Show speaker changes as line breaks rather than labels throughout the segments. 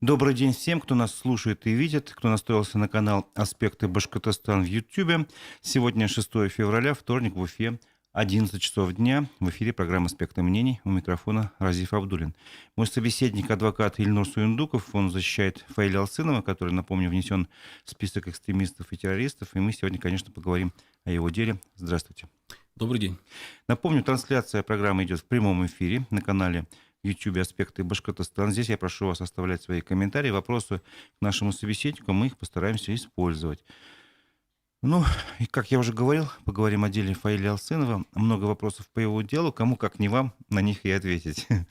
Добрый день всем, кто нас слушает и видит, кто настроился на канал «Аспекты Башкортостана» в YouTube. Сегодня 6 февраля, вторник, в Уфе, 11 часов дня. В эфире программа «Аспекты мнений». У микрофона Разиф Абдуллин. Мой собеседник, адвокат Ильнур Суюндуков, он защищает Фаиля Алсынова, который, напомню, внесен в список экстремистов и террористов. И мы сегодня, конечно, поговорим о его деле. Здравствуйте.
Добрый день.
Напомню, трансляция программы идет в прямом эфире на канале YouTube «Аспекты Башкортостана». Здесь я прошу вас оставлять свои комментарии, вопросы к нашему собеседнику, мы их постараемся использовать. Ну, и как я уже говорил, поговорим о деле Фаиля Алсынова. Много вопросов по его делу, кому как не вам на них и ответить.
Совершенно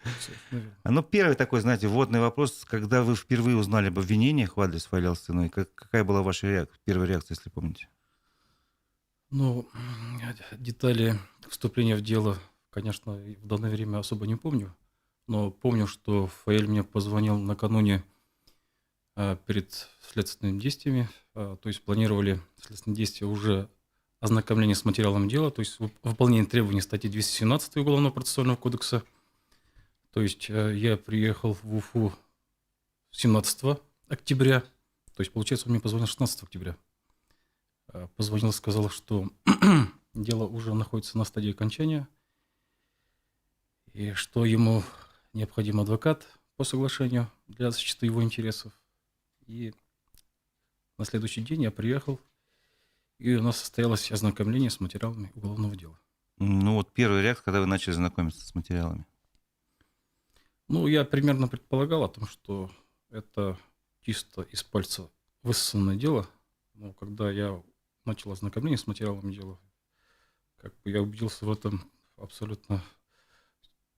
верно.
Ну, первый такой, знаете, вводный вопрос. Когда вы впервые узнали об обвинениях в адрес Фаиля Алсынова, какая была ваша первая реакция, если помните?
Ну, детали вступления в дело, конечно, в данное время особо не помню. Но помню, что Фаэль мне позвонил накануне перед следственными действиями. То есть планировали следственные действия уже ознакомление с материалом дела, то есть выполнение требований статьи 217 Уголовного процессуального кодекса. То есть я приехал в Уфу 17 октября, то есть, получается, он мне позвонил 16 октября. Позвонил, сказал, что дело уже находится на стадии окончания, и что ему необходим адвокат по соглашению для защиты его интересов. И на следующий день я приехал, и у нас состоялось ознакомление с материалами уголовного дела.
Ну, вот первая реакция, когда вы начали знакомиться с материалами.
Ну, я примерно предполагал о том, что это чисто из пальца высосанное дело. Но когда я начал ознакомление с материалами дела, как бы я убедился в этом абсолютно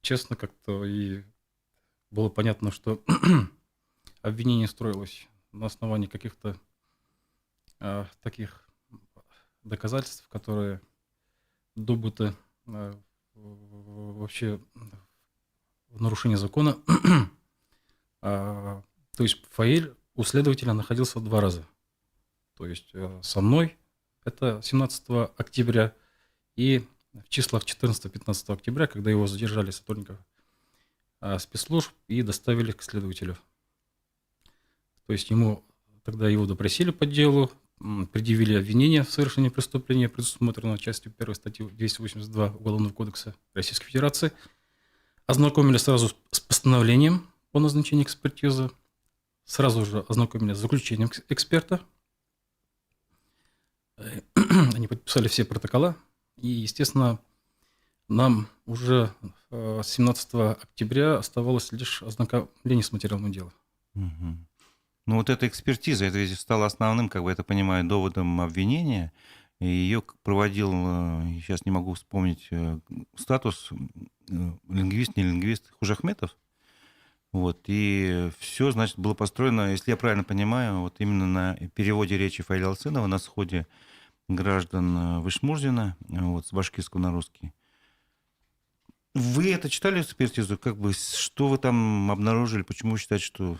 честно как-то, и было понятно, что обвинение строилось на основании каких-то таких доказательств, которые добыты вообще в нарушение закона. То есть Фаиль у следователя находился 2 раза. То есть со мной, это 17 октября, и в числах 14-15 октября, когда его задержали сотрудников спецслужб и доставили к следователю. То есть тогда его допросили по делу, предъявили обвинение в совершении преступления, предусмотренного частью 1 статьи 282 Уголовного кодекса Российской Федерации, ознакомили сразу с постановлением о назначении экспертизы, сразу же ознакомили с заключением эксперта. Они подписали все протокола, и, естественно, нам уже 17 октября оставалось лишь ознакомление с материалом дела.
Угу. Ну, вот эта экспертиза, это ведь стало основным, как бы я это понимаю, доводом обвинения. И ее проводил, сейчас не могу вспомнить статус, лингвист, не лингвист, Хужахметов. Вот, и все, значит, было построено, если я правильно понимаю, вот именно на переводе речи Фаиля Алсынова на сходе граждан Вышмурзина, вот, с башкирского на русский. Вы это читали, экспертизу? Как бы, что вы там обнаружили? Почему вы считаете, что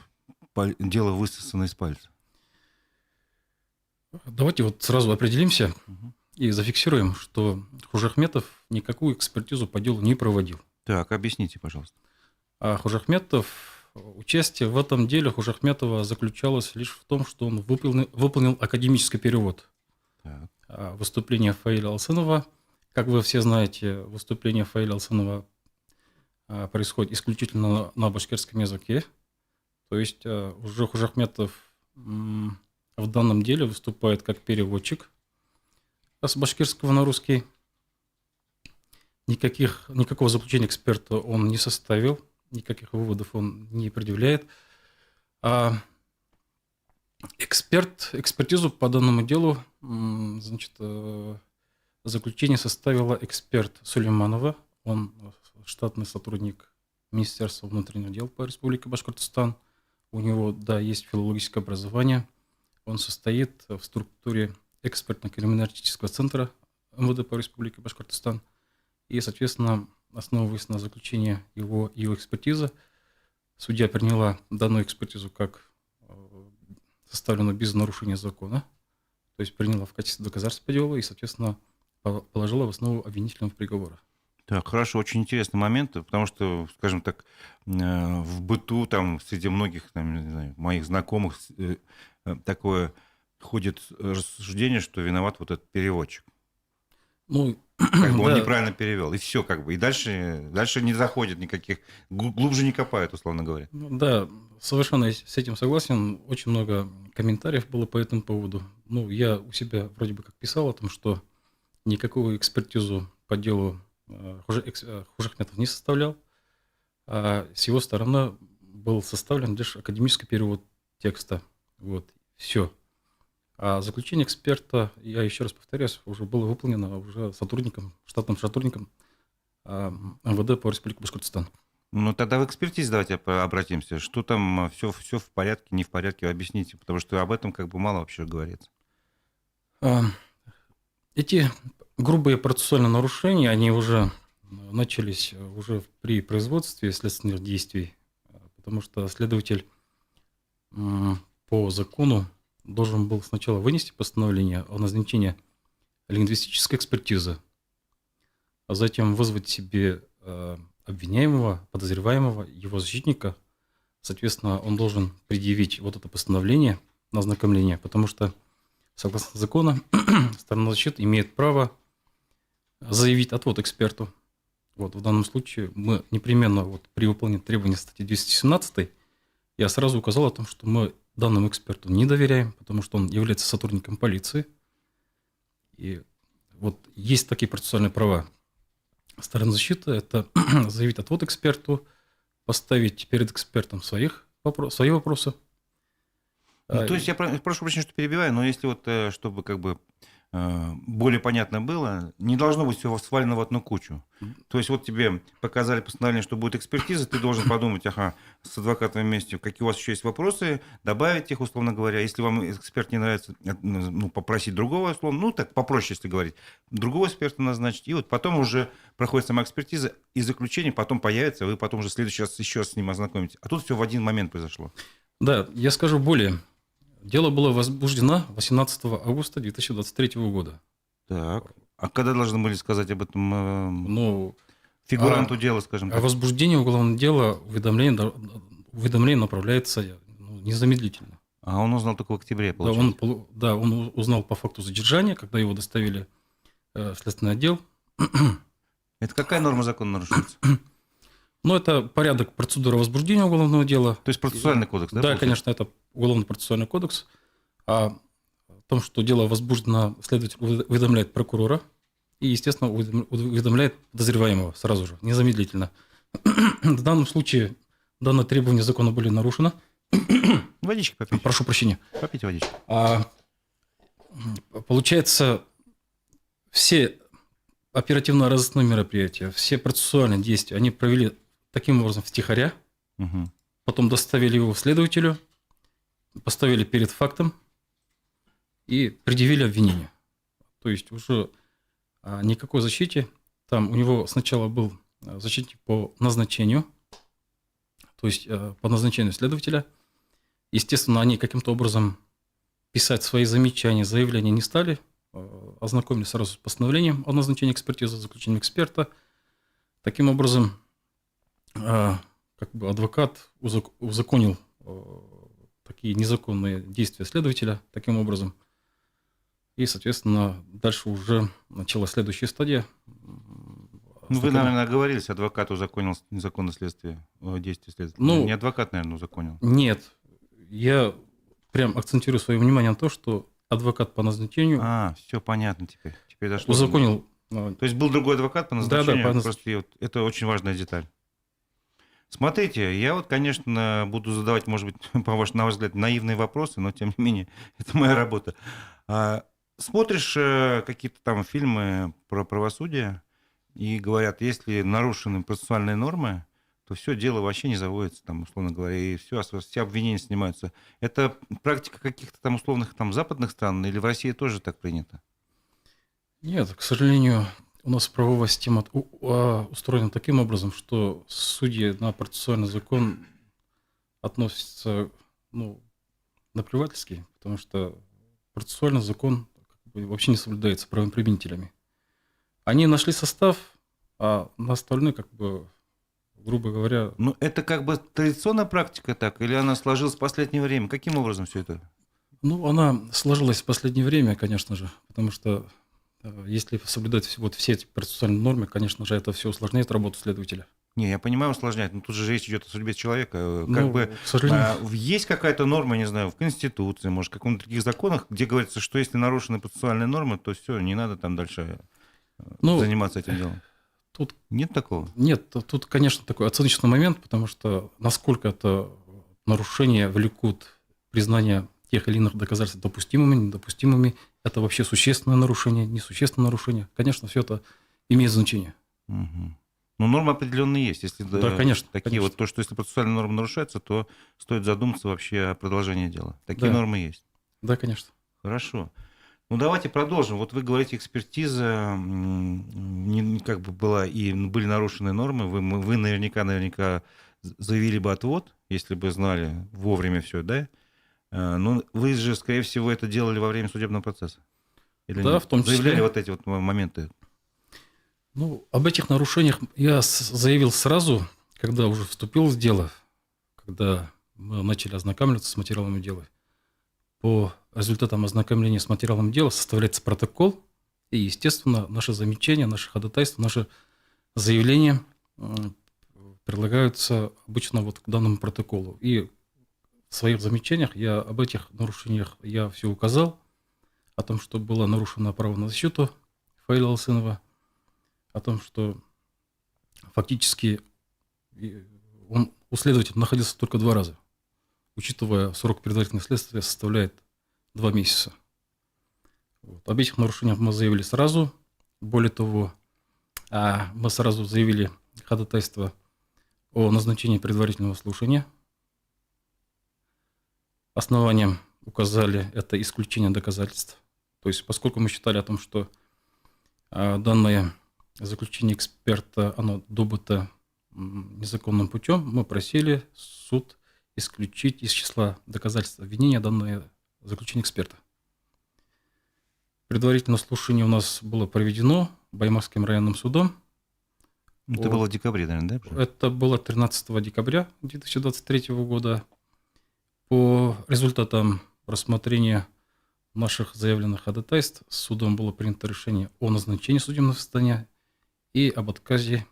дело высосано из пальца?
Давайте вот сразу определимся
Мгм.
и зафиксируем, что Хужахметов никакую экспертизу по делу не проводил.
Так, объясните, пожалуйста.
А участие в этом деле Хужахметова заключалось лишь в том, что он выполнил академический перевод
Так.
выступления Фаиля Алсынова. Как вы все знаете, выступление Фаиля Алсынова происходит исключительно на башкирском языке. То есть уже Хужахметов в данном деле выступает как переводчик с башкирского на русский. Никакого заключения эксперта он не составил, никаких выводов он не предъявляет. Экспертизу по данному делу, значит, заключение составила эксперт Сулейманова. Он штатный сотрудник Министерства внутренних дел по Республике Башкортостан. У него, да, есть филологическое образование. Он состоит в структуре экспертно-криминалистического центра МВД по Республике Башкортостан. И, соответственно, основываясь на заключении его экспертизы, судья приняла данную экспертизу как составленную без нарушения закона, то есть приняла в качестве доказательства по делу и, соответственно, положила в основу обвинительного приговора.
Так, хорошо, очень интересный момент, потому что, скажем так, в быту, там, среди многих, там, не знаю, моих знакомых, такое ходит рассуждение, что виноват вот этот переводчик.
Ну,
Как бы он
да,
неправильно перевел, и все, как бы. И дальше не заходит никаких, глубже не копают, условно говоря.
ну да, совершенно с этим согласен. Очень много комментариев было по этому поводу. Ну, я у себя вроде бы как писал о том, что никакую экспертизу по делу Хужахметов не составлял, а с его стороны был составлен лишь академический перевод текста. Вот, все. А заключение эксперта, я еще раз повторяюсь, уже было выполнено уже сотрудником, штатным сотрудником МВД по Республике Башкортостан.
Ну, тогда в экспертизе давайте обратимся. Что там, все в порядке, не в порядке, объясните, потому что об этом как бы мало вообще говорится.
А, Эти грубые процессуальные нарушения, они уже начались уже при производстве следственных действий, потому что следователь по закону должен был сначала вынести постановление о назначении лингвистической экспертизы, а затем вызвать себе обвиняемого, подозреваемого, его защитника. Соответственно, он должен предъявить вот это постановление на ознакомление, потому что, согласно закону, сторона защиты имеет право заявить отвод эксперту. Вот, в данном случае мы непременно вот, при выполнении требований статьи 217 я сразу указал о том, что мы данному эксперту не доверяем, потому что он является сотрудником полиции. И вот есть такие процессуальные права стороны защиты. Это заявить отвод эксперту, поставить перед экспертом свои вопросы.
Ну, то есть я прошу прощения, что перебиваю, но если вот, чтобы как бы более понятно было, не должно быть все свалено в одну кучу. То есть вот тебе показали постановление, что будет экспертиза, ты должен подумать, ага, с адвокатом вместе, какие у вас еще есть вопросы, добавить их, условно говоря. Если вам эксперт не нравится, ну, попросить другого, условно, ну, так попроще, если говорить, другого эксперта назначить. И вот потом уже проходит сама экспертиза, и заключение потом появится, вы потом уже в следующий раз еще с ним ознакомитесь. А тут все в один момент произошло.
Да, я скажу более. Дело было возбуждено 18 августа 2023 года.
Так. А когда должны были сказать об этом
Ну,
фигуранту дела, скажем
о
так?
возбуждении уголовного дела уведомление направляется незамедлительно.
А он узнал только в октябре,
Да,
получается.
он узнал по факту задержания, когда его доставили в следственный отдел.
Это какая норма закона нарушается?
Но это порядок процедуры возбуждения уголовного дела.
То есть процессуальный кодекс, да?
Да,
получается?
конечно, это уголовно-процессуальный кодекс. О том, что дело возбуждено, следователь уведомляет прокурора и, естественно, уведомляет подозреваемого сразу же, незамедлительно. В данном случае данные требования закона были нарушены.
Водички попить.
Прошу прощения.
Попить водички.
Получается, все оперативно-розыскные мероприятия, все процессуальные действия, они провели таким образом втихаря,
Угу.
потом доставили его следователю, поставили перед фактом и предъявили обвинение. То есть уже никакой защите. Там у него сначала был защитник по назначению, то есть по назначению следователя. Естественно, они каким-то образом писать свои замечания, заявления не стали, ознакомились сразу с постановлением о назначении экспертизы, заключением эксперта. Таким образом, как бы адвокат узаконил такие незаконные действия следователя таким образом. И, соответственно, дальше уже началась следующая стадия.
Ну, вы, наверное, оговорились, адвокат узаконил незаконное следствие, действие следствия.
Ну,
не адвокат, наверное, узаконил.
Нет, я прям акцентирую свое внимание на то, что адвокат по назначению
Все понятно теперь. Теперь дошло.
узаконил.
То есть был другой адвокат по назначению,
Да,
просто это очень важная деталь. Смотрите, я вот, конечно, буду задавать, может быть, на ваш взгляд, наивные вопросы, но, тем не менее, это моя работа. Смотришь какие-то там фильмы про правосудие, и говорят, если нарушены процессуальные нормы, то все дело вообще не заводится, там, условно говоря, и все обвинения снимаются. Это практика каких-то там условных там западных стран, или в России тоже так принято?
Нет, к сожалению, у нас правовая система устроена таким образом, что судьи на процессуальный закон относятся наплевательски, потому что процессуальный закон вообще не соблюдается правоприменителями. Они нашли состав, А на остальное, как бы, грубо говоря,
Ну, это как бы традиционная практика так, или она сложилась в последнее время? Каким образом все это?
ну, она сложилась в последнее время, конечно же, потому что если соблюдать вот все эти процессуальные нормы, конечно же, это все усложняет работу следователя.
Не, я понимаю, усложняет, но тут же речь идет о судьбе человека. Как бы
Ну, к сожалению,
есть какая-то норма, не знаю, в Конституции, может, в каком-то других законах, где говорится, что если нарушены процессуальные нормы, то все, не надо там дальше
ну,
заниматься этим делом.
тут
Нет такого?
нет, тут, конечно, такой оценочный момент, потому что насколько это нарушения влекут признание тех или иных доказательств допустимыми, недопустимыми, это вообще существенное нарушение, несущественное нарушение. Конечно, все это имеет значение.
Мгм. Ну, нормы определенные есть. Если
Да, конечно,
такие
конечно.
вот, то, что если процессуальные нормы нарушаются, то стоит задуматься вообще о продолжении дела. Такие
Да,
нормы есть.
да, конечно.
Хорошо. Ну, давайте продолжим. Вот вы говорите, экспертиза как бы была, и были нарушены нормы. Вы наверняка заявили бы отвод, если бы знали вовремя все, да? Но вы же, скорее всего, это делали во время судебного процесса. Или
Да,
нет?
в том
Заявляли
числе.
вот эти вот моменты.
Ну, об этих нарушениях я заявил сразу, когда уже вступил в дело, когда мы начали ознакомиться с материалами дела. По результатам ознакомления с материалом дела составляется протокол, и, естественно, наши замечания, наши ходатайства, наши заявления прилагаются обычно вот к данному протоколу. И в своих замечаниях я об этих нарушениях я все указал, о том, что было нарушено право на защиту Фаиля Алсынова, о том, что фактически он у следователя находился только 2 раза, учитывая срок предварительного следствия составляет 2 месяца. Вот. Об этих нарушениях мы заявили сразу. Более того, мы сразу заявили ходатайство о назначении предварительного слушания. Основанием указали это исключение доказательств. То есть, поскольку мы считали о том, что данное заключение эксперта, оно добыто незаконным путем, мы просили суд исключить из числа доказательств обвинения данное заключение эксперта. Предварительное слушание у нас было проведено Баймакским районным судом.
Это было в декабре, наверное, да?
Это было 13 декабря 2023 года. По результатам рассмотрения наших заявленных ходатайств судом было принято решение о назначении судебного заседания и об отказе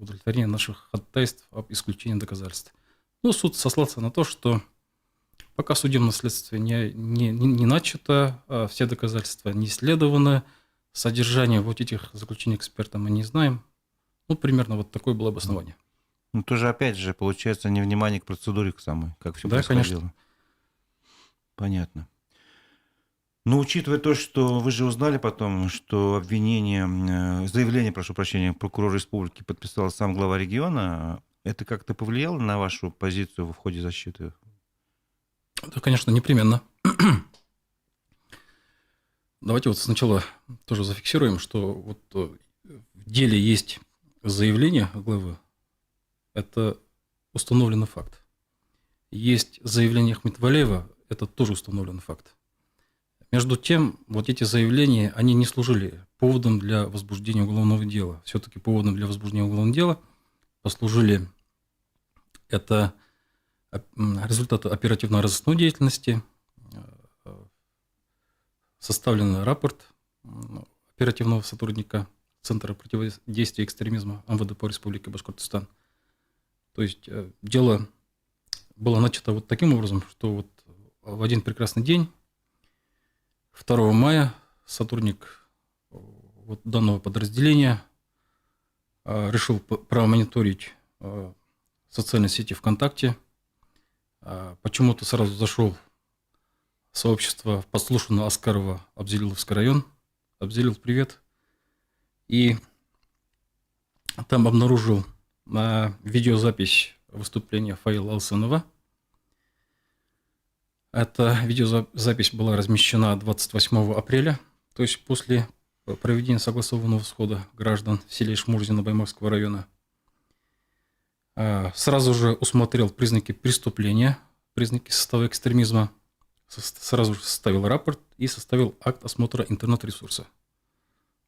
удовлетворения наших ходатайств об исключении доказательств. Но суд сослался на то, что пока судебное следствие не начато, все доказательства не исследованы, содержание вот этих заключений эксперта мы не знаем. Ну, примерно вот такое было обоснование.
Ну, тоже, опять же, получается, невнимание к процедуре к самой, как все
Да,
происходило.
конечно.
Понятно. Но учитывая то, что вы же узнали потом, что заявление, прошу прощения, прокурора республики подписал сам глава региона, это как-то повлияло на вашу позицию в ходе защиты?
Да, конечно, непременно. Давайте вот сначала тоже зафиксируем, что вот в деле есть заявление главы, это установленный факт. Есть заявление Ахметвалеева, это тоже установленный факт. Между тем, вот эти заявления, они не служили поводом для возбуждения уголовного дела. Все-таки поводом для возбуждения уголовного дела послужили это результаты оперативно-розыскной деятельности, составленный рапорт оперативного сотрудника Центра противодействия экстремизма МВД по Республике Башкортостан. То есть дело было начато вот таким образом, что вот в один прекрасный день, 2 мая, сотрудник вот данного подразделения решил промониторить социальные сети ВКонтакте. Почему-то сразу зашел в сообщество подслушанного Аскарова Абзелиловский район. Абзелил, привет. И там обнаружил видеозапись выступления Фаила Алсынова. Эта видеозапись была размещена 28 апреля, то есть после проведения согласованного схода граждан в селе Шмурзино Баймакского района. Сразу же усмотрел признаки преступления, признаки состава экстремизма, сразу же составил рапорт и составил акт осмотра интернет-ресурса.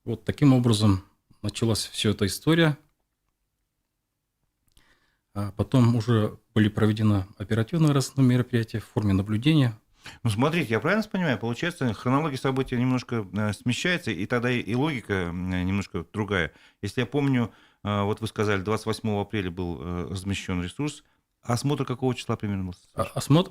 Вот таким образом началась вся эта история. А потом уже были проведены оперативные разные мероприятия в форме наблюдения.
Ну, смотрите, я правильно понимаю, получается, хронология событий немножко смещается, и тогда и логика немножко другая. Если я помню, вот вы сказали, 28 апреля был размещен ресурс. А осмотр какого числа примерно был?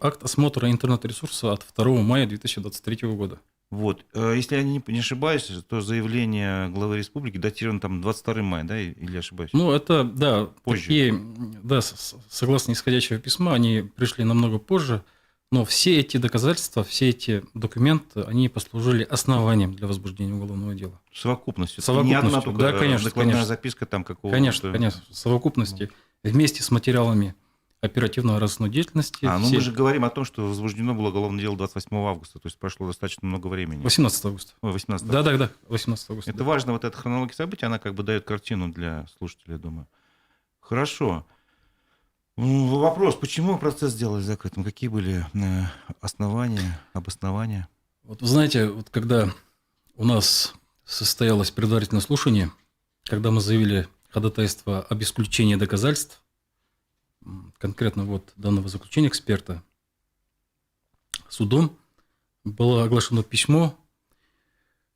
Акт осмотра интернет-ресурса от 2 мая 2023 года.
Вот. Если я не ошибаюсь, то заявление главы республики датировано там 22 мая, да, или ошибаюсь?
Ну, это, да,
Позже.
такие, да, согласно исходящего письма, они пришли намного позже, но все эти доказательства, все эти документы, они послужили основанием для возбуждения уголовного дела.
Совокупностью.
Совокупностью,
Не одна только
да, конечно,
докладная
конечно.
записка там какого-то...
Конечно, в совокупности, вместе с материалами оперативно-розыскной деятельности.
Ну мы же говорим о том, что возбуждено было уголовное дело 28 августа, то есть прошло достаточно много времени.
18 августа.
Ой, 18
Да, 18 августа.
Это важно, вот эта хронология событий, она как бы дает картину для слушателей, я думаю. Хорошо. Вопрос, почему процесс сделали закрытым? Какие были основания, обоснования?
Вот вы знаете, вот когда у нас состоялось предварительное слушание, когда мы заявили ходатайство об исключении доказательств, конкретно вот данного заключения эксперта, судом было оглашено письмо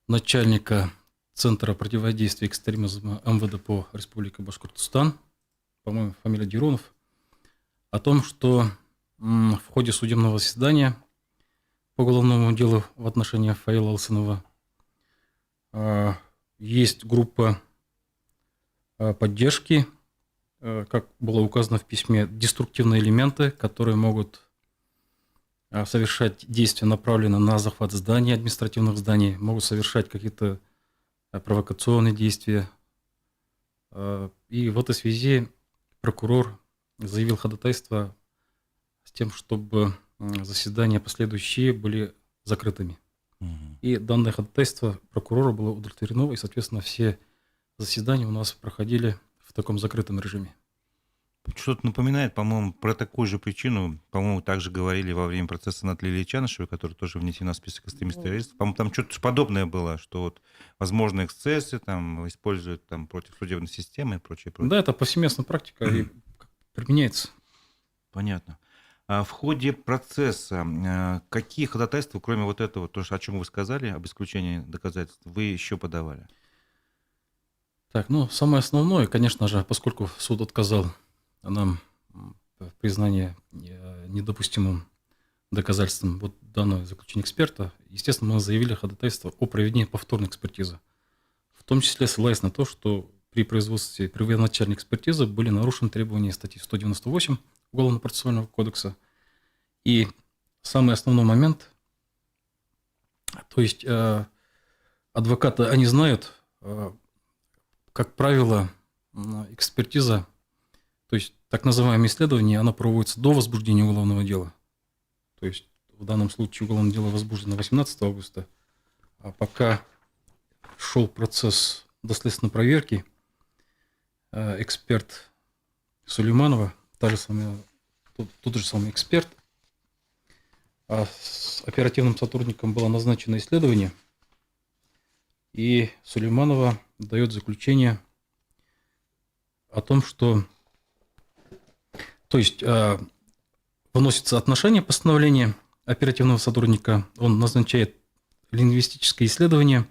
начальника Центра противодействия экстремизму МВД по Республике Башкортостан, по-моему, фамилия Деронов, о том, что в ходе судебного заседания по уголовному делу в отношении Фаила Алсынова есть группа поддержки, как было указано в письме, деструктивные элементы, которые могут совершать действия, направленные на захват зданий, административных зданий, могут совершать какие-то провокационные действия. И в этой связи прокурор заявил ходатайство с тем, чтобы заседания последующие были закрытыми. И данное ходатайство прокурора было удовлетворено, и, соответственно, все заседания у нас проходили в таком закрытом режиме.
Что-то напоминает, по-моему, про такую же причину, по-моему, также говорили во время процесса над Лилией Чанышевой, который тоже внесена в список экстремистов. По-моему, там что-то подобное было, что вот возможные эксцессы там используют там против судебной системы и прочее.
Да, это повсеместная практика и применяется.
Понятно. А в ходе процесса какие ходатайства, кроме вот этого, то, о чем вы сказали, об исключении доказательств, вы еще подавали?
Так, самое основное, конечно же, поскольку суд отказал нам в признании недопустимым доказательством вот данного заключения эксперта, естественно, мы заявили ходатайство о проведении повторной экспертизы. В том числе ссылаясь на то, что при производстве первоначальной экспертизы были нарушены требования статьи 198 Уголовно-процессуального кодекса. И самый основной момент, то есть адвокаты, они знают, как правило, экспертиза, то есть так называемое исследование, оно проводится до возбуждения уголовного дела. То есть в данном случае уголовное дело возбуждено 18 августа, а пока шел процесс доследственной проверки, эксперт Сулейманова, тот же самый эксперт, а с оперативным сотрудником было назначено исследование, и Сулейманова дает заключение о том, что, то есть выносится отношение постановления оперативного сотрудника, он назначает лингвистическое исследование,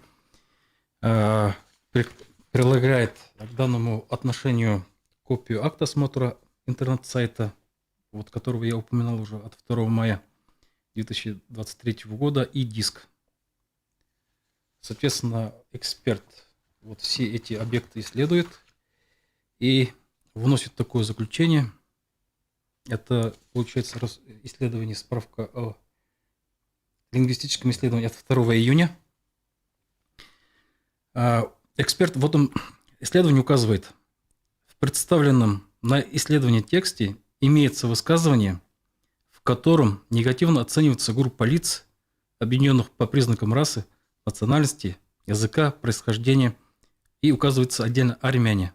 прилагает к данному отношению копию акта осмотра интернет-сайта, вот которого я упоминал уже от 2 мая 2023 года, и диск. Соответственно, эксперт вот все эти объекты исследует и выносит такое заключение. Это, получается, исследование, справка о лингвистическом исследовании от 2 июня. Эксперт в этом исследовании указывает, в представленном на исследование тексте имеется высказывание, в котором негативно оценивается группа лиц, объединенных по признакам расы, национальности, языка, происхождения, и указывается отдельно армяне.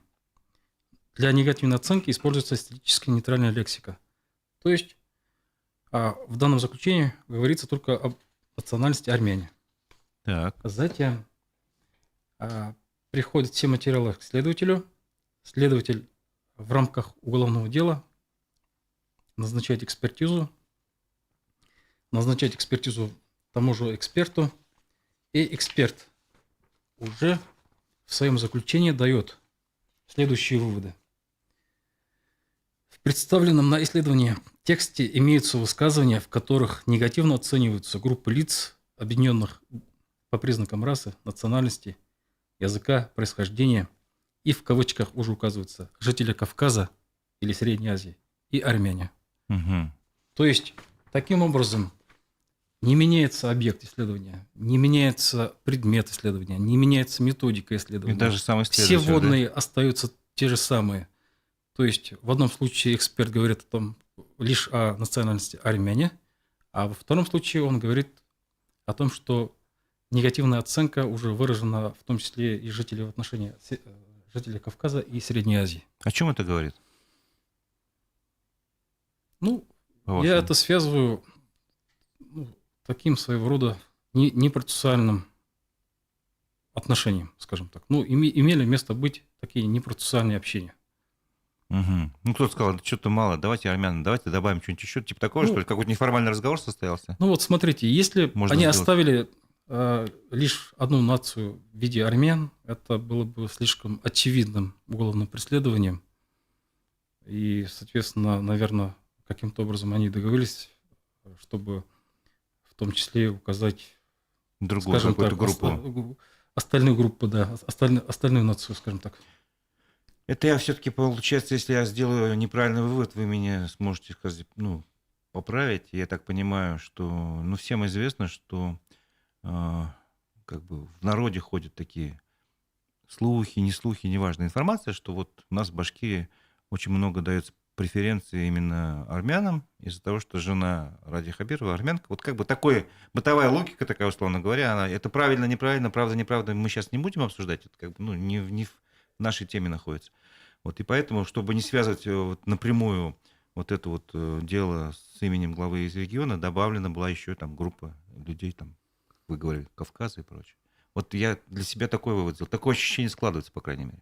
Для негативной оценки используется эстетически нейтральная лексика. То есть в данном заключении говорится только об национальности армяне.
Так.
Затем приходят все материалы к следователю. Следователь в рамках уголовного дела назначает экспертизу тому же эксперту, и эксперт уже в своем заключении дает следующие выводы. В представленном на исследовании тексте имеются высказывания, в которых негативно оцениваются группы лиц, объединенных по признакам расы, национальности, языка, происхождения, и в кавычках уже указывается жители Кавказа или Средней Азии и армяне.
Мгм.
То есть, таким образом, не меняется объект исследования, не меняется предмет исследования, не меняется методика
И
исследования.
даже сам
Все
исследователь, да?
вводные остаются те же самые. То есть, в одном случае эксперт говорит о том, лишь о национальности армяне, а во втором случае он говорит о том, что негативная оценка уже выражена в том числе и жителей в отношении жителей Кавказа и Средней Азии.
О чем это говорит?
Ну, я
по-вашему?
это связываю таким своего рода непроцессуальным отношением, скажем так. Ну, имели место быть такие непроцессуальные общения.
Мгм. Ну, кто-то сказал, да что-то мало, давайте армян, давайте добавим что-нибудь еще. Типа такого,
Ну,
что ли? Какой-то неформальный разговор состоялся?
Ну вот смотрите, если
Можно
они
сделать.
оставили лишь одну нацию в виде армян, это было бы слишком очевидным уголовным преследованием. И, соответственно, наверное, каким-то образом они договорились, чтобы в том числе указать,
Другую
скажем
какую-то
так,
группу.
остальную группу, да, остальную нацию, скажем так.
Это я все-таки, получается, если я сделаю неправильный вывод, вы меня сможете сказать, ну, поправить. Я так понимаю, что, ну, всем известно, что как бы в народе ходят такие слухи, не слухи, неважно, информация, что вот у нас в Башкирии очень много дается преференции именно армянам из-за того, что жена Ради Хабирова армянка. Вот как бы такая бытовая логика такая, условно говоря, она, это правильно, неправильно, правда, неправда, мы сейчас не будем обсуждать, это как бы, ну, не в нашей теме находится. Вот и поэтому, чтобы не связывать вот напрямую вот это вот дело с именем главы из региона, добавлена была еще там группа людей, там, как вы говорили, Кавказа и прочее. Вот я для себя такой вывод сделал. Такое ощущение складывается, по крайней мере.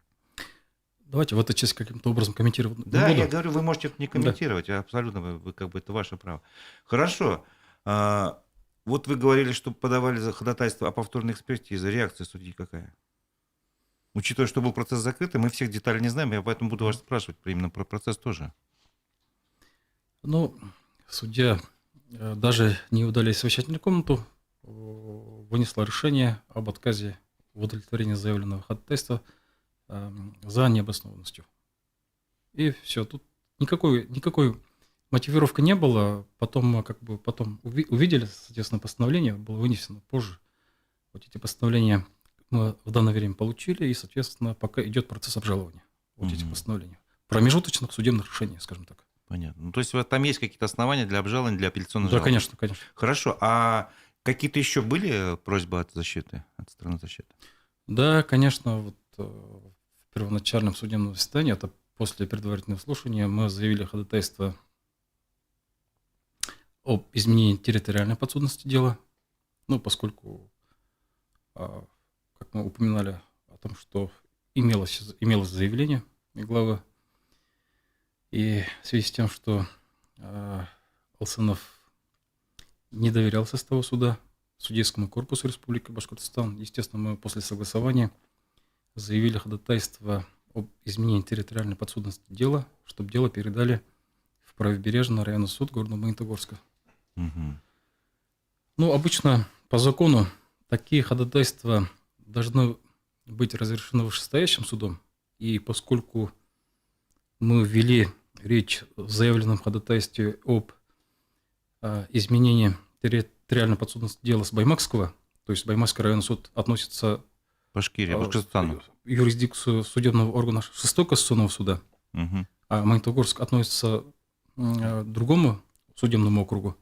Давайте в этой части каким-то образом комментировать не
Да, я
буду.
говорю, вы можете это не
Да.
комментировать, абсолютно, вы как бы это ваше право. Хорошо. Вот вы говорили, что подавали за ходатайство о повторной экспертизе. Реакция судьи какая? Учитывая, что был процесс закрытый, мы всех деталей не знаем, я поэтому буду вас спрашивать именно про процесс тоже.
Ну, судья, даже не удаляясь в совещательную комнату, вынесла решение об отказе в удовлетворении заявленного ходатайства за необоснованностью. И все, тут никакой мотивировки не было. Потом мы увидели, соответственно, постановление было вынесено позже. Вот эти постановления мы в данное время получили, и, соответственно, пока идет процесс обжалования вот этих постановлений. Промежуточных судебных решений, скажем так.
Понятно. Ну, то есть вот там есть какие-то основания для обжалования, для апелляционной
Да,
жалобы?
конечно, конечно.
Хорошо. А какие-то еще были просьбы от защиты, от стороны защиты?
Да, конечно, вот в первоначальном судебном заседании, это после предварительного слушания, мы заявили ходатайство об изменении территориальной подсудности дела, ну, поскольку, как мы упоминали о том, что имелось заявление главы, и в связи с тем, что Алсанов не доверял составу суда, судейскому корпусу Республики Башкортостан, естественно, мы после согласования заявили ходатайство об изменении территориальной подсудности дела, чтобы дело передали в правобережный районный суд города Магнитогорска.
Угу.
Ну, обычно по закону такие ходатайства должны быть разрешены вышестоящим судом, и поскольку мы ввели речь в заявленном ходатайстве об изменении территориальной подсудности дела с Баймакского, то есть Баймакский районный суд относится
Башкирия, Башкортостану.
юрисдикцию судебного органа 6-го кассационного суда,
Угу.
а Магнитогорск относится к другому судебному округу.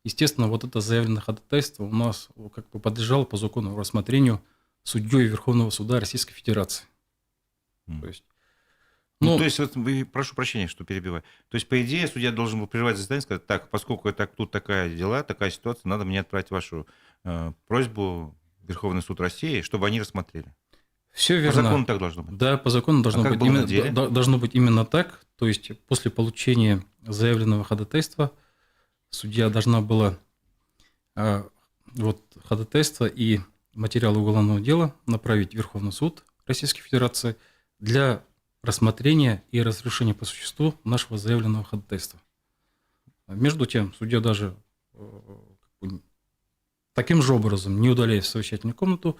Естественно, вот это заявленное ходатайство у нас как бы подлежало по закону рассмотрению судьей Верховного суда Российской Федерации. То есть,
Ну, то есть, вот, прошу прощения, что перебиваю. То есть, по идее, судья должен был прервать заседание и сказать, так, поскольку тут такая дела, такая ситуация, надо мне отправить вашу просьбу в Верховный суд России, чтобы они рассмотрели.
Все
По
верно.
закону так должно быть.
Да, по закону
А как было на деле?
должно быть именно так. То есть после получения заявленного ходатайства судья должна была а, вот ходатайство и материалы уголовного дела направить в Верховный суд Российской Федерации для рассмотрения и разрешения по существу нашего заявленного ходатайства. Между тем, судья даже как бы таким же образом, не удаляясь в совещательную комнату,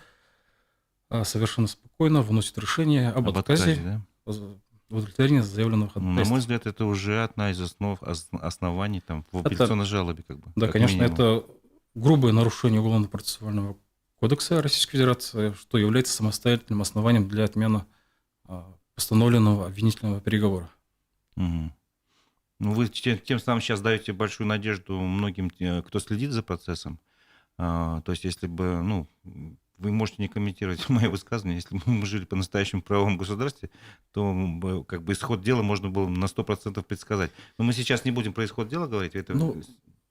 совершенно спокойно выносит решение об
Об отказе,
отказе
да?
в удовлетворении заявленного
Ну, на мой
ходатайства.
взгляд, это уже одна из оснований там, в
Это,
апелляционной жалобе, как бы,
да,
как
конечно,
минимум.
это грубое нарушение Уголовно-процессуального кодекса Российской Федерации, что является самостоятельным основанием для отмены постановленного обвинительного приговора.
Мгм. Ну, вы тем самым сейчас даете большую надежду многим, кто следит за процессом. То есть, если бы, ну, вы можете не комментировать мое высказывание, если бы мы жили по настоящему правовом государстве, то как бы исход дела можно было на 100% предсказать. Но мы сейчас не будем про исход дела говорить. Это...
Ну,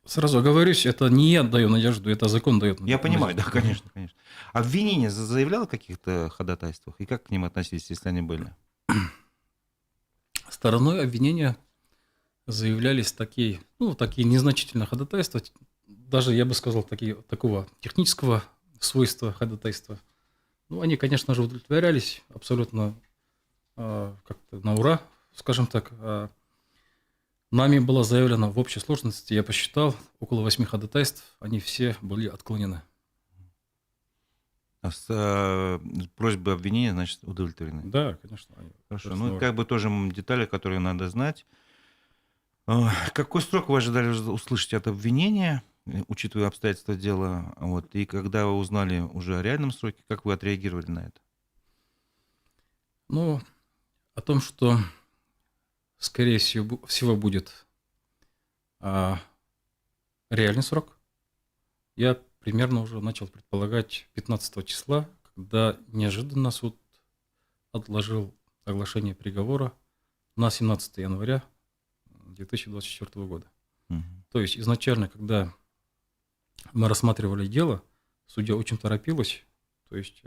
сразу оговорюсь, это не я даю надежду, это закон дает
Я понимаю, да,
надежду.
конечно, конечно. Обвинение заявляло о каких-то ходатайствах? И как к ним относились, если они были?
Стороной обвинения заявлялись такие незначительные ходатайства, даже, я бы сказал, такого технического свойства ходатайства. Ну, они, конечно же, удовлетворялись абсолютно как-то на ура, скажем так. Нами было заявлено в общей сложности, я посчитал, около 8 ходатайств, они все были отклонены.
Просьбы обвинения, значит, удовлетворены.
Да, конечно.
Хорошо. Ну, как бы тоже детали, которые надо знать. Какой срок вы ожидали услышать от обвинения, учитывая обстоятельства дела? Вот, и когда вы узнали уже о реальном сроке, как вы отреагировали на это?
Ну, о том, что, скорее всего будет реальный срок, я примерно уже начал предполагать 15 числа, когда неожиданно суд отложил оглашение приговора на 17 января 2024 года.
Мгм.
То есть изначально, когда мы рассматривали дело, судья очень торопилась. То есть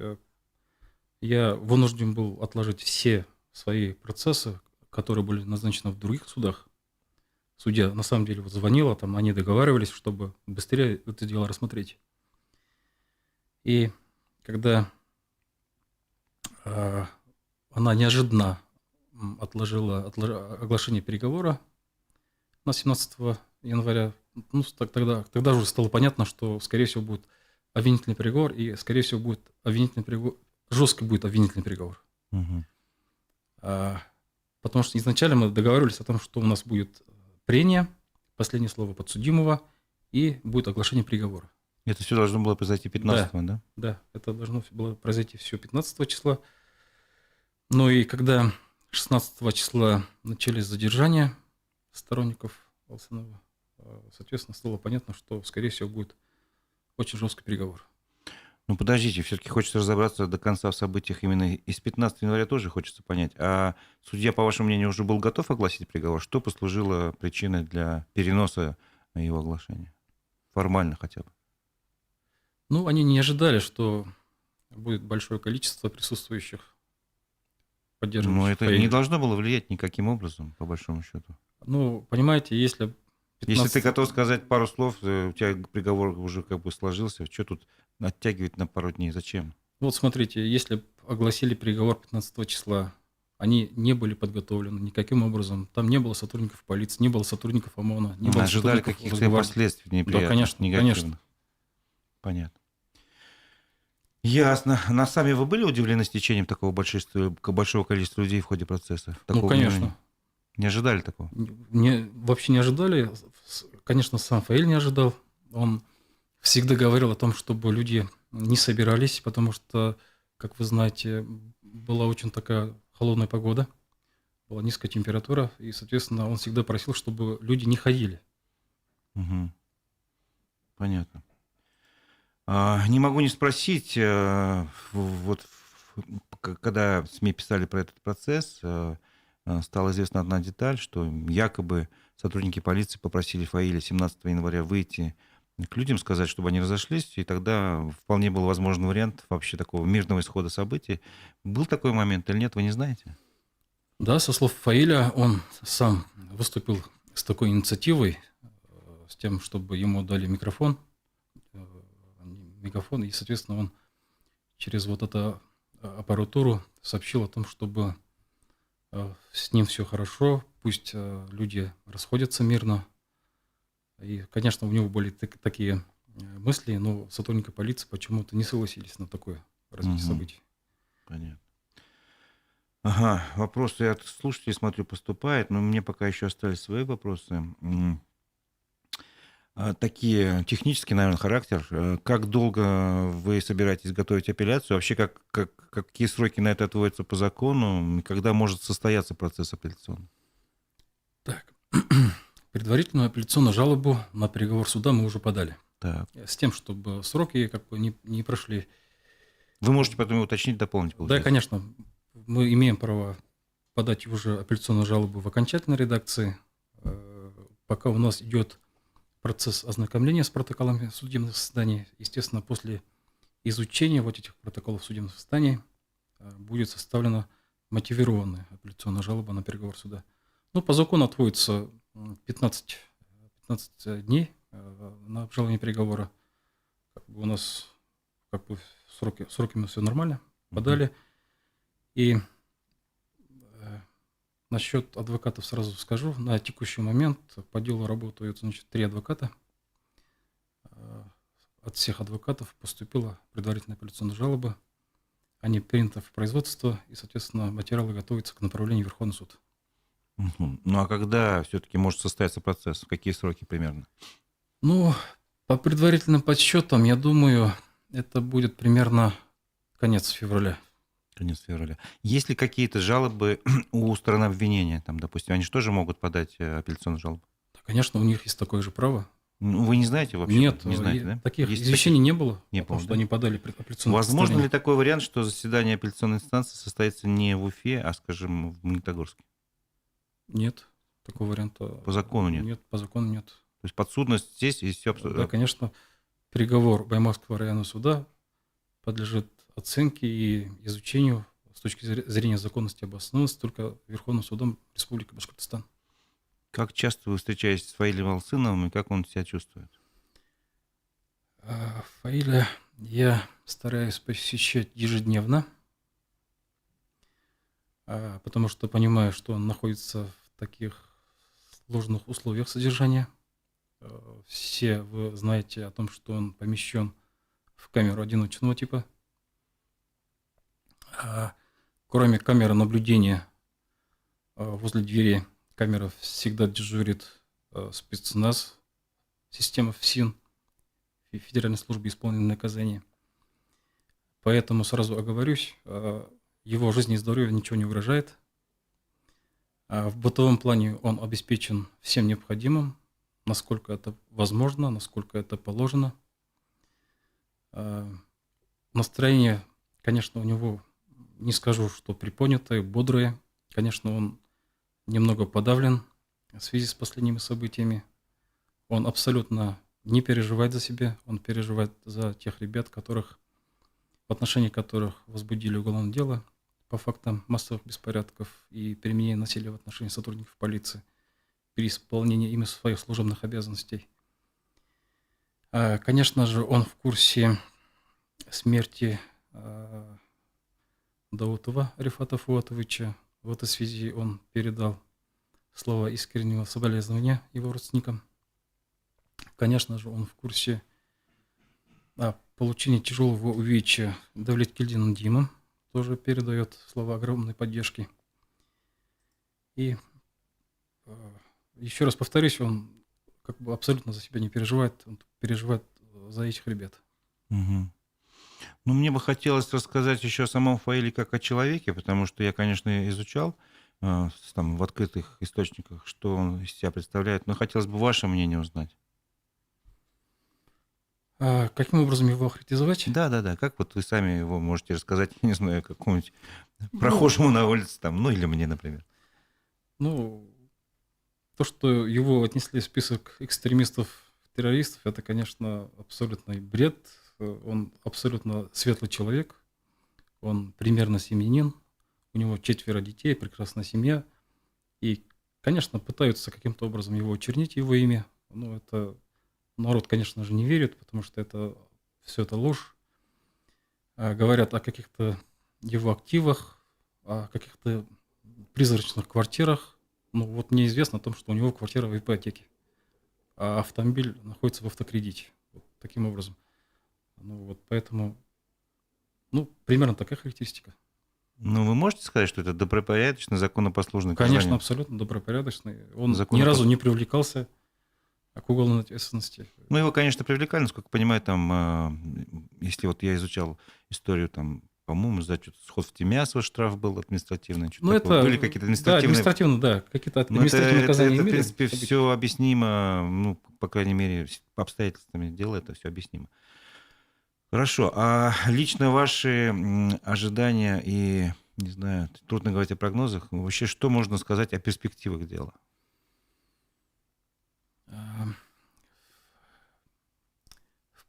я вынужден был отложить все свои процессы, которые были назначены в других судах. Судья на самом деле вот звонила, там они договаривались, чтобы быстрее это дело рассмотреть. И когда она неожиданно отложила оглашение переговора на 17 января, ну, тогда уже стало понятно, что, скорее всего, будет обвинительный приговор, и, скорее всего, будет обвинительный приговор, жесткий будет обвинительный приговор.
Мгм.
Потому что изначально мы договаривались о том, что у нас будет прения, последнее слово подсудимого, и будет оглашение приговора.
Это все должно было произойти 15-го, да?
Да, это должно было произойти все 15 числа. Ну и когда 16 числа начались задержания сторонников Алсанова, соответственно, стало понятно, что, скорее всего, будет очень жесткий приговор.
Ну, подождите, все-таки хочется разобраться до конца в событиях именно из 15 января тоже хочется понять. А судья, по вашему мнению, уже был готов огласить приговор? Что послужило причиной для переноса его оглашения? Формально хотя бы.
Ну, они не ожидали, что будет большое количество присутствующих,
Но
поддерживающих
это
Фаиль.
не должно было влиять никаким образом, по большому счету.
Ну, понимаете, если 15...
Если ты готов сказать пару слов, у тебя приговор уже как бы сложился, что тут оттягивать на пару дней? Зачем?
Вот смотрите, если огласили приговор 15 числа, они не были подготовлены никаким образом. Там не было сотрудников полиции, не было сотрудников ОМОНа, не было
Ожидали
сотрудников
каких-то
Росгвардии.
последствий неприятных,
Да, конечно,
негативных.
конечно.
Понятно. Ясно. На сами вы были удивлены стечением такого большого количества людей в ходе процесса?
Ну,
Такого
конечно.
внимания? Не ожидали такого?
Вообще не ожидали. Конечно, сам Фаиль не ожидал. Он всегда говорил о том, чтобы люди не собирались, потому что, как вы знаете, была очень такая холодная погода, была низкая температура, и, соответственно, он всегда просил, чтобы люди не ходили.
Угу. Понятно. Не могу не спросить, когда СМИ писали про этот процесс, стала известна одна деталь, что якобы сотрудники полиции попросили Фаиля 17 января выйти к людям сказать, чтобы они разошлись, и тогда вполне был возможен вариант вообще такого мирного исхода событий. Был такой момент или нет, вы не знаете?
Да, со слов Фаиля, он сам выступил с такой инициативой, с тем, чтобы ему дали микрофон, и, соответственно, он через вот эту аппаратуру сообщил о том, чтобы с ним все хорошо, пусть люди расходятся мирно. И, конечно, у него были такие мысли, но сотрудники полиции почему-то не согласились на такое развитие
Мгм.
событий.
Понятно. Ага, вопросы от слушателей, смотрю, поступают, но мне пока еще остались свои вопросы. Такие технические, наверное, характер. Как долго вы собираетесь готовить апелляцию? Вообще, какие сроки на это отводятся по закону? И когда может состояться процесс апелляционный?
Так, предварительную апелляционную жалобу на приговор суда мы уже подали.
Так.
С тем, чтобы сроки как бы не прошли.
Вы можете потом уточнить, дополнить,
Да,
получается?
конечно, мы имеем право подать уже апелляционную жалобу в окончательной редакции. Пока у нас идет процесс ознакомления с протоколами судебных заседаний, естественно, после изучения вот этих протоколов судебных заседаний будет составлена мотивированная апелляционная жалоба на приговор суда. Ну, по закону отводится 15 дней на обжалование приговора. Как бы у нас как бы сроками все нормально, подали. И насчет адвокатов сразу скажу. На текущий момент по делу работают, значит, 3 адвоката. От всех адвокатов поступила предварительная апелляционная жалоба. Они приняты в производство, и, соответственно, материалы готовятся к направлению в Верховный суд.
Мгм. Ну, а когда все-таки может состояться процесс? Какие сроки примерно?
Ну, по предварительным подсчетам, я думаю, это будет примерно конец февраля.
Конец февраля. Есть ли какие-то жалобы у стороны обвинения? Там, допустим, они же тоже могут подать апелляционную жалобу?
Да, конечно, у них есть такое же право.
Ну, вы не знаете вообще?
Нет,
Не знаете, да?
таких
Есть
извещений не было
Не
о том,
было,
что
да?
они подали апелляционное
Возможно ли
представление.
такой вариант, что заседание апелляционной инстанции состоится не в Уфе, а, скажем, в Магнитогорске?
Нет, такого варианта
По закону нет.
нет, по закону нет.
То есть подсудность здесь и все.
Да, конечно, приговор Баймакского районного суда подлежит оценке и изучению с точки зрения законности и обоснованности только Верховным судом Республики Башкортостан.
Как часто вы встречаетесь с Фаилем Алсыновым и как он себя чувствует?
Фаиля я стараюсь посещать ежедневно, потому что понимаю, что он находится в таких сложных условиях содержания. Все вы знаете о том, что он помещен в камеру одиночного типа. Кроме камеры наблюдения, возле двери камеры всегда дежурит спецназ системы ФСИН, Федеральной службы исполнения наказания. Поэтому сразу оговорюсь, его жизни и здоровью ничего не угрожает. В бытовом плане он обеспечен всем необходимым, насколько это возможно, насколько это положено. Настроение, конечно, у него, не скажу, что приподнятое, бодрое. Конечно, он немного подавлен в связи с последними событиями. Он абсолютно не переживает за себя, он переживает за тех ребят, в отношении которых возбудили уголовное дело по фактам массовых беспорядков и применения насилия в отношении сотрудников полиции при исполнении ими своих служебных обязанностей. Конечно же, он в курсе смерти Даутова Рифата Фуатовича. В этой связи он передал слова искреннего соболезнования его родственникам. Конечно же, он в курсе получения тяжелого увечья Давлеткельдином Димом, тоже передает слова огромной поддержки. И еще раз повторюсь, он как бы абсолютно за себя не переживает, он переживает за этих ребят.
Мгм. Ну, мне бы хотелось рассказать еще о самом Фаиле как о человеке, потому что я, конечно, изучал там, в открытых источниках, что он из себя представляет, но хотелось бы ваше мнение узнать.
Каким образом его охарактеризовать?
Да. Как вот вы сами его можете рассказать, я не знаю, какому-нибудь
Ну,
прохожему на улице, там, ну или мне, например.
Ну, то, что его отнесли в список экстремистов террористов, это, конечно, абсолютный бред. Он абсолютно светлый человек. Он примерно семьянин. У него 4 детей, прекрасная семья. И, конечно, пытаются каким-то образом его очернить, его имя. Но это народ, конечно же, не верит, потому что это все это ложь. Говорят о каких-то его активах, о каких-то призрачных квартирах. Ну, вот мне известно о том, что у него квартира в ипотеке, а автомобиль находится в автокредите. Вот таким образом. Ну, вот поэтому, ну, примерно такая характеристика.
Ну, вы можете сказать, что это добропорядочный, законопослушный
Конечно,
гражданин?
абсолютно добропорядочный. Он ни
Законопос-
разу не привлекался к уголовной ответственности.
Ну, его, конечно, привлекали, насколько понимаю, там, если вот я изучал историю, там, по-моему, за что-то сход в Тимясово штраф был административный, что-то
Ну,
такое.
это,
Были какие-то
да,
административные...
административно, да, какие-то
Ну, это,
административные наказания
в
имели.
принципе, все объяснимо, ну, по крайней мере, по обстоятельствам дела это все объяснимо. Хорошо. А лично ваши ожидания и, не знаю, трудно говорить о прогнозах, вообще что можно сказать о перспективах дела?
В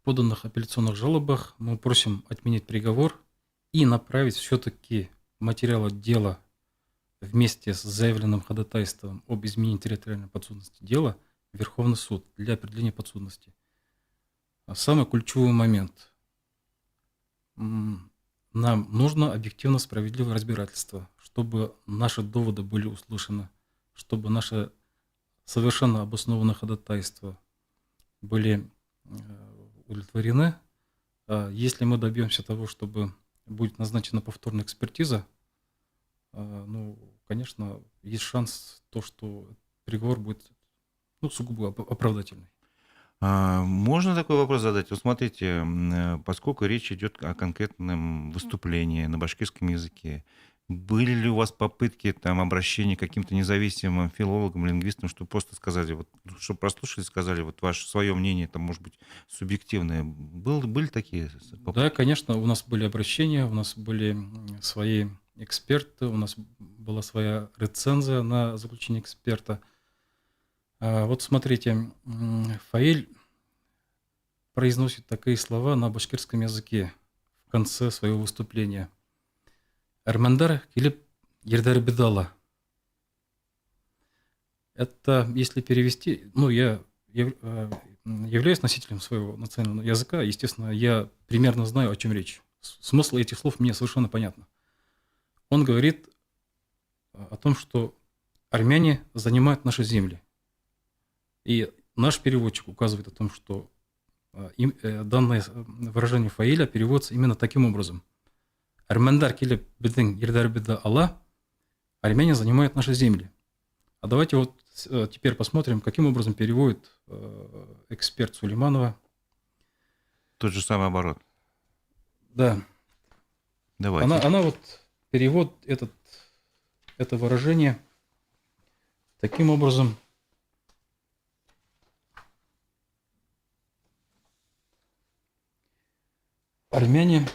поданных апелляционных жалобах мы просим отменить приговор и направить все-таки материалы дела вместе с заявленным ходатайством об изменении территориальной подсудности дела в Верховный суд для определения подсудности. Самый ключевой момент. Нам нужно объективно справедливое разбирательство, чтобы наши доводы были услышаны, чтобы наши совершенно обоснованные ходатайства были удовлетворены. Если мы добьемся того, чтобы будет назначена повторная экспертиза, ну, конечно, есть шанс, то, что приговор будет, ну, сугубо оправдательный.
Можно такой вопрос задать? Вот смотрите, поскольку речь идет о конкретном выступлении на башкирском языке, были ли у вас попытки там обращения к каким-то независимым филологам, лингвистам, чтобы просто сказали, вот, чтобы прослушали, сказали вот ваше свое мнение, там, может быть, субъективное. Были такие попытки?
Да, конечно, у нас были обращения, у нас были свои эксперты, у нас была своя рецензия на заключение эксперта. Вот смотрите, Фаиль произносит такие слова на башкирском языке в конце своего выступления. «Армандар килип ердар бедала». Это, если перевести, ну, я являюсь носителем своего национального языка, естественно, я примерно знаю, о чем речь. Смысл этих слов мне совершенно понятно. Он говорит о том, что армяне занимают наши земли. И наш переводчик указывает о том, что данное выражение Фаиля переводится именно таким образом. Армяндар келеп бидин ердар бида Алла, армяне занимают наши земли. А давайте вот теперь посмотрим, каким образом переводит эксперт Сулейманова.
Тот же самый оборот.
Да.
Давайте.
Она вот перевод это выражение таким образом. Армяне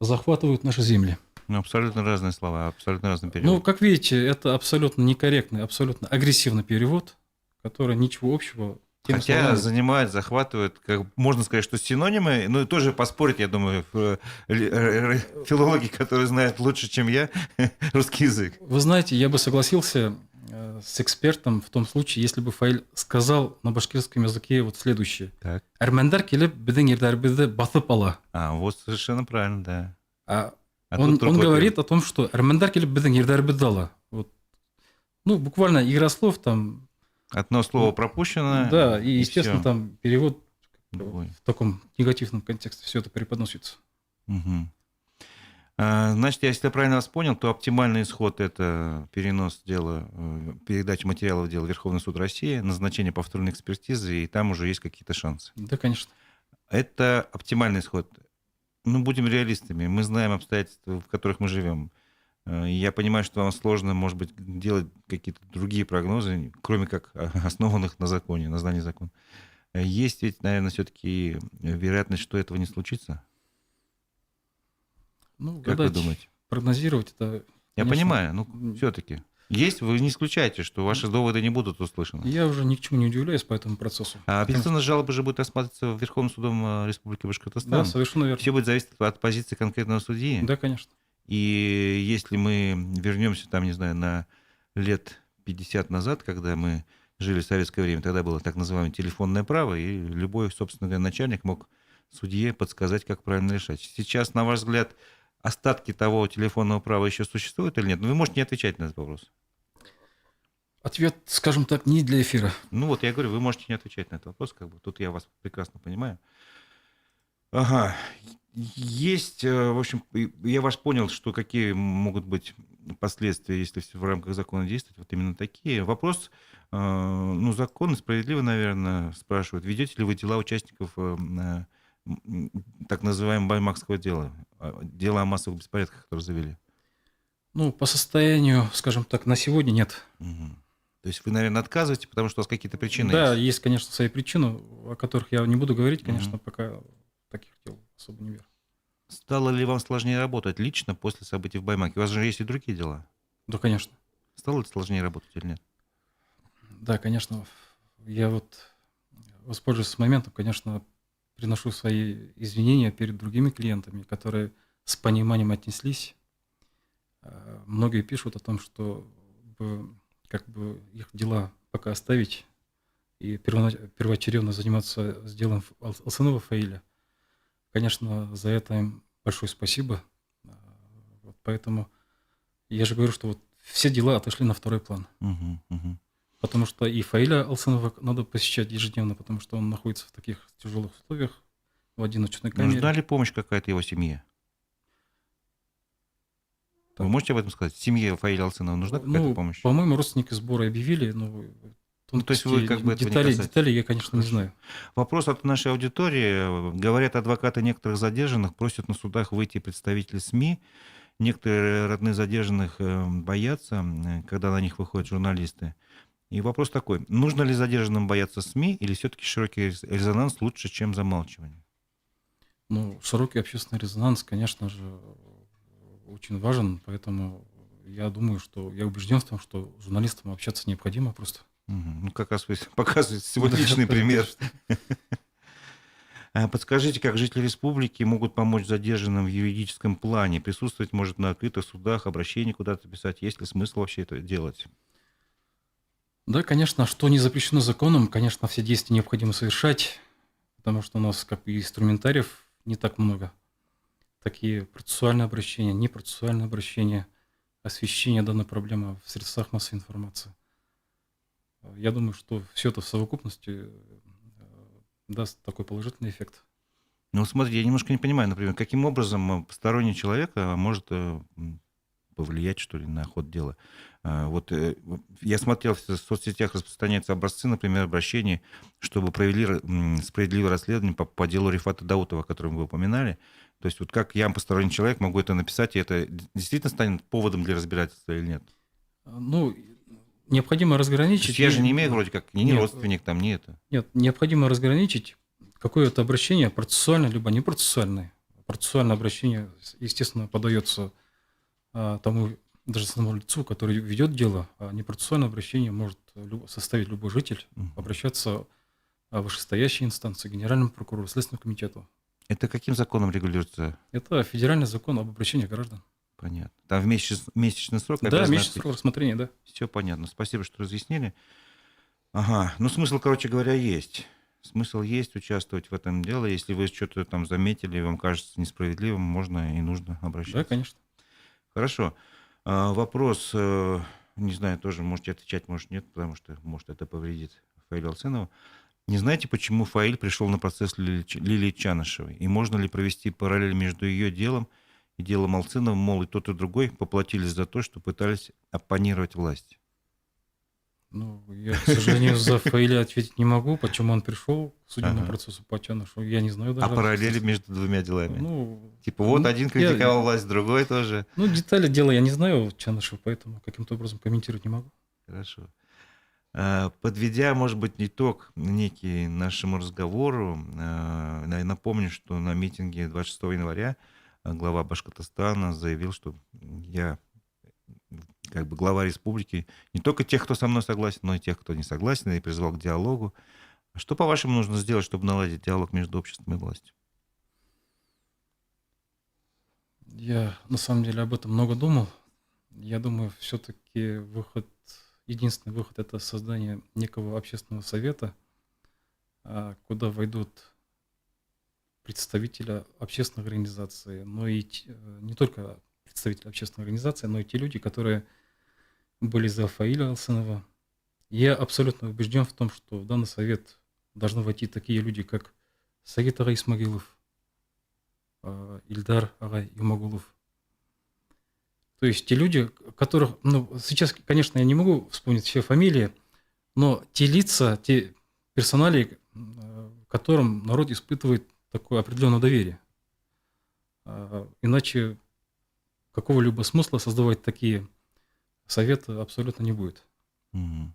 захватывают наши земли.
Ну, абсолютно разные слова, абсолютно разный перевод.
Ну, как видите, это абсолютно некорректный, абсолютно агрессивный перевод, который ничего общего тем
Хотя
словам...
занимают, захватывают, как можно сказать, что синонимы, ну и тоже поспорить, я думаю, филологи, которые знают лучше, чем я, русский язык.
Вы знаете, я бы согласился с экспертом в том случае, если бы Фаиль сказал на башкирском языке вот следующее.
Так.
Армяндар келеп бидин ердар биди батып ала.
Вот совершенно правильно, да.
Он
тут другой
говорит о том, что армяндар келеп бидин ердар биди ала. Вот. Ну, буквально игра слов там.
Одно слово пропущено.
Да, и естественно,
всё.
там перевод
Другой.
в таком негативном контексте все это преподносится.
Угу. Значит, если я правильно вас понял, то оптимальный исход – это перенос дела, передача материалов дела в Верховный суд России, назначение повторной экспертизы, и там уже есть какие-то шансы.
Да, конечно.
Это оптимальный исход. Ну, будем реалистами. Мы знаем обстоятельства, в которых мы живем. Я понимаю, что вам сложно, может быть, делать какие-то другие прогнозы, кроме как основанных на законе, на знании закона. Есть ведь, наверное, все-таки вероятность, что этого не случится?
Ну,
Как вы думаете?
прогнозировать это...
Я
конечно,
понимаю, ну, все-таки. Есть? Вы не исключаете, что ваши доводы не будут услышаны?
Я уже ни к чему не удивляюсь по этому процессу.
А
Потому что,
апелляционная жалоба же будет рассматриваться Верховным судом Республики
да,
Башкортостан.
совершенно верно.
Все будет зависеть от позиции конкретного судьи.
Да, конечно.
И если мы вернемся, там, не знаю, на лет 50 назад, когда мы жили в советское время, тогда было так называемое телефонное право, и любой, собственно говоря, начальник мог судье подсказать, как правильно решать. Сейчас, на ваш взгляд, остатки того телефонного права еще существуют или нет? Ну, вы можете не отвечать на этот вопрос.
Ответ, скажем так, не для эфира.
Ну вот, я говорю, вы можете не отвечать на этот вопрос, как бы. Тут я вас прекрасно понимаю. Ага. Есть, в общем, я вас понял, что какие могут быть последствия, если все в рамках закона действовать, вот именно такие. Вопрос, ну, законно, справедливо, наверное, спрашивают, ведете ли вы дела участников так называемого баймакского дела, дела о массовых беспорядках, которые завели?
Ну, по состоянию, скажем так, на сегодня нет.
Мгм. То есть вы, наверное, отказываете, потому что у вас какие-то причины
Да,
есть?
есть, конечно, свои причины, о которых я не буду говорить,
Мгм.
конечно, пока таких дел особо не верю.
Стало ли вам сложнее работать лично после событий в Баймаке? У вас же есть и другие дела.
Да, конечно.
Стало ли сложнее работать или нет?
Да, конечно. Я вот, воспользуюсь моментом, конечно, приношу свои извинения перед другими клиентами, которые с пониманием отнеслись. Многие пишут о том, что как бы их дела пока оставить и первоочередно заниматься с делом Алсынова Фаиля. Конечно, за это им большое спасибо. Вот поэтому я же говорю, что вот все дела отошли на второй план.
Мгм, мгм.
Потому что и Фаиля Алсынова надо посещать ежедневно, потому что он находится в таких тяжелых условиях в одиночной камере.
Нужна ли помощь какая-то его семье? Вы
Так,
можете об этом сказать? Семье Фаиля Алсынова нужна какая-то
ну,
помощь?
по-моему, родственники сбора объявили, но
Ну, то есть вы как бы этого не касаетесь?
деталей я, конечно, не
Хорошо.
знаю.
Вопрос от нашей аудитории. Говорят, адвокаты некоторых задержанных просят на судах выйти представители СМИ. Некоторые родные задержанных боятся, когда на них выходят журналисты. И вопрос такой. Нужно ли задержанным бояться СМИ или все-таки широкий резонанс лучше, чем замалчивание?
Ну, широкий общественный резонанс, конечно же, очень важен, поэтому я думаю, что я убежден в том, что журналистам общаться необходимо просто.
Мгм. Ну, как раз вы показываете свой
Да,
личный пример.
конечно.
Подскажите, как жители республики могут помочь задержанным в юридическом плане? Присутствовать может на открытых судах, обращение куда-то писать? Есть ли смысл вообще это делать?
Да, конечно, что не запрещено законом, конечно, все действия необходимо совершать, потому что у нас как и инструментариев не так много. Такие процессуальные обращения, непроцессуальные обращения, освещение данной проблемы в средствах массовой информации. Я думаю, что все это в совокупности даст такой положительный эффект.
Ну, смотрите, я немножко не понимаю, например, каким образом посторонний человек может повлиять, что ли, на ход дела. Я смотрел, в соцсетях распространяются образцы, например, обращений, чтобы провели справедливое расследование по делу Рифата Даутова, о котором вы упоминали. То есть вот как я, посторонний человек, могу это написать, и это действительно станет поводом для разбирательства или нет?
Ну, необходимо
То
разграничить.
есть я же не имею вроде как ни
Нет,
родственник, там, ни это.
нет, необходимо разграничить какое-то обращение процессуальное, либо непроцессуальное. Процессуальное обращение, естественно, подается тому даже самому лицу, который ведет дело, а непроцессуальное обращение может составить любой житель,
Мгм.
обращаться в вышестоящие инстанции, Генеральному прокурору, Следственному комитету.
Это каким законом регулируется?
Это федеральный закон об обращении граждан.
Понятно. Там месячный срок
Да,
обязаны
месяц срок рассмотрения, да.
Все понятно. Спасибо, что разъяснили. Ага. Ну, смысл, короче говоря, есть. Смысл есть участвовать в этом деле. Если вы что-то там заметили, вам кажется несправедливым, можно и нужно
Да,
обращаться.
конечно.
Хорошо. Вопрос, не знаю, тоже можете отвечать, может нет, потому что, может, это повредит Фаилю Алсынову. Не знаете, почему Фаиль пришел на процесс Лилии Чанышевой? И можно ли провести параллель между ее делом и делом Алсынова? Мол, и тот, и другой поплатились за то, что пытались оппонировать власти.
Ну, я, к сожалению, за Фаиля ответить не могу, почему он пришел к судебному
Ага.
процессу по Чанышу. Я не знаю
А
даже.
параллели между двумя делами?
Ну,
Типа вот
ну,
один критиковал власть, другой тоже.
Ну, детали дела я не знаю, Чанышев, поэтому каким-то образом комментировать не могу.
Хорошо. Подведя, может быть, итог некий нашему разговору, напомню, что на митинге 26 января глава Башкортостана заявил, что я как бы глава республики не только тех, кто со мной согласен, но и тех, кто не согласен, и призвал к диалогу. А что, по-вашему, нужно сделать, чтобы наладить диалог между обществом и властью?
Я на самом деле об этом много думал. Я думаю, все-таки единственный выход — это создание некого общественного совета, куда войдут представители общественных организаций, но и не только представители общественной организации, но и те люди, которые были за Фаиля Алсынова. Я абсолютно убежден в том, что в данный совет должны войти такие люди, как Сагит Агай Исмагилов, Ильдар Агай Юмагулов. То есть те люди, которых, сейчас, конечно, я не могу вспомнить все фамилии, но те лица, те персонали, которым народ испытывает такое определенное доверие. Иначе какого-либо смысла создавать такие советы абсолютно не будет.
Мгм.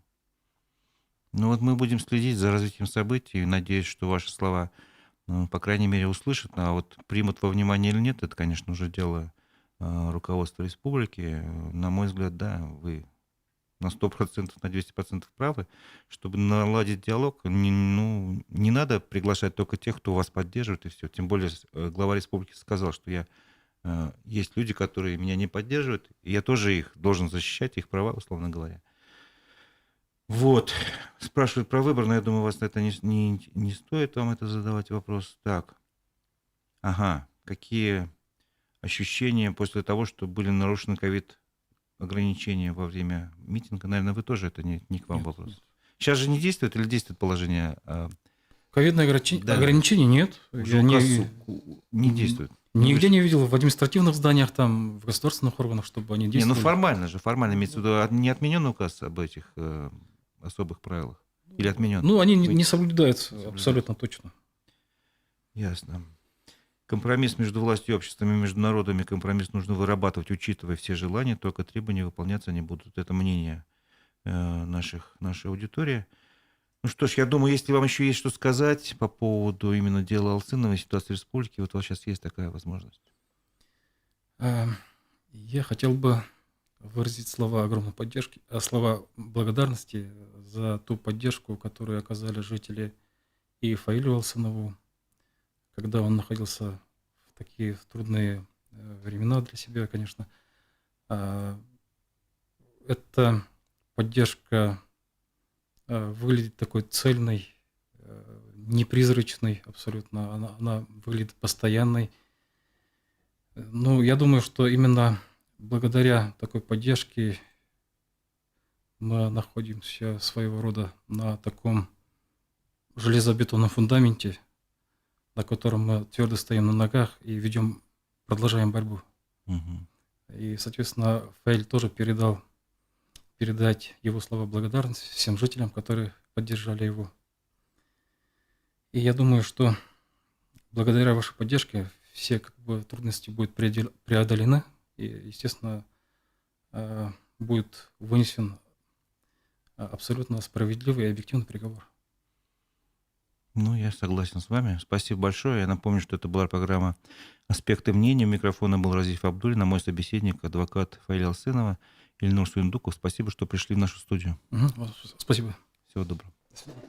Ну вот мы будем следить за развитием событий. Надеюсь, что ваши слова, по крайней мере, услышат. А вот примут во внимание или нет, это, конечно, уже дело руководства республики. На мой взгляд, да, вы на 100%, на 200% правы. Чтобы наладить диалог, не надо приглашать только тех, кто вас поддерживает, и все. Тем более глава республики сказал, что есть люди, которые меня не поддерживают, и я тоже их должен защищать, их права, условно говоря. Вот. Спрашивают про выбор, но я думаю, вас это не стоит вам это задавать вопрос. Так. Ага. Какие ощущения после того, что были нарушены ковид-ограничения во время митинга? Наверное, вы тоже, это не к вам
Нет,
вопрос.
нет.
Сейчас же не действует или действует положение?
Ковидные
Да,
ограничений нет.
уже
Я
указ не
м,
действует.
нигде не видел в административных зданиях, там, в государственных органах, чтобы они
Не, ну
действовали.
формально имеется в виду, не отменен указ об этих особых правилах? Или отменен?
Ну, они
Вы-
не соблюдаются
соблюдаются.
абсолютно точно.
Ясно. Компромисс между властью и обществом и между народами, компромисс нужно вырабатывать, учитывая все желания, только требования выполняться не будут. Это мнение нашей аудитории. Ну что ж, я думаю, если вам еще есть что сказать по поводу именно дела Алсынова и ситуации в республике, вот у вас сейчас есть такая возможность.
Я хотел бы выразить слова огромной поддержки, слова благодарности за ту поддержку, которую оказали жители и Фаилю Алсынову, когда он находился в такие трудные времена для себя, конечно. Эта поддержка выглядит такой цельной, непризрачной абсолютно, она выглядит постоянной. Ну, я думаю, что именно благодаря такой поддержке мы находимся своего рода на таком железобетонном фундаменте, на котором мы твердо стоим на ногах и продолжаем борьбу.
Мгм.
И, соответственно, Фаиль тоже передать его слова благодарности всем жителям, которые поддержали его. И я думаю, что благодаря вашей поддержке все трудности будут преодолены, и, естественно, будет вынесен абсолютно справедливый и объективный приговор.
Ну, я согласен с вами. Спасибо большое. Я напомню, что это была программа «Аспекты мнений». У микрофона был Разиф Абдуллин, а мой собеседник, адвокат Фаиль Алсынова, Ильнур Суиндуков. Спасибо, что пришли в нашу студию.
Спасибо.
Всего доброго.
До свидания.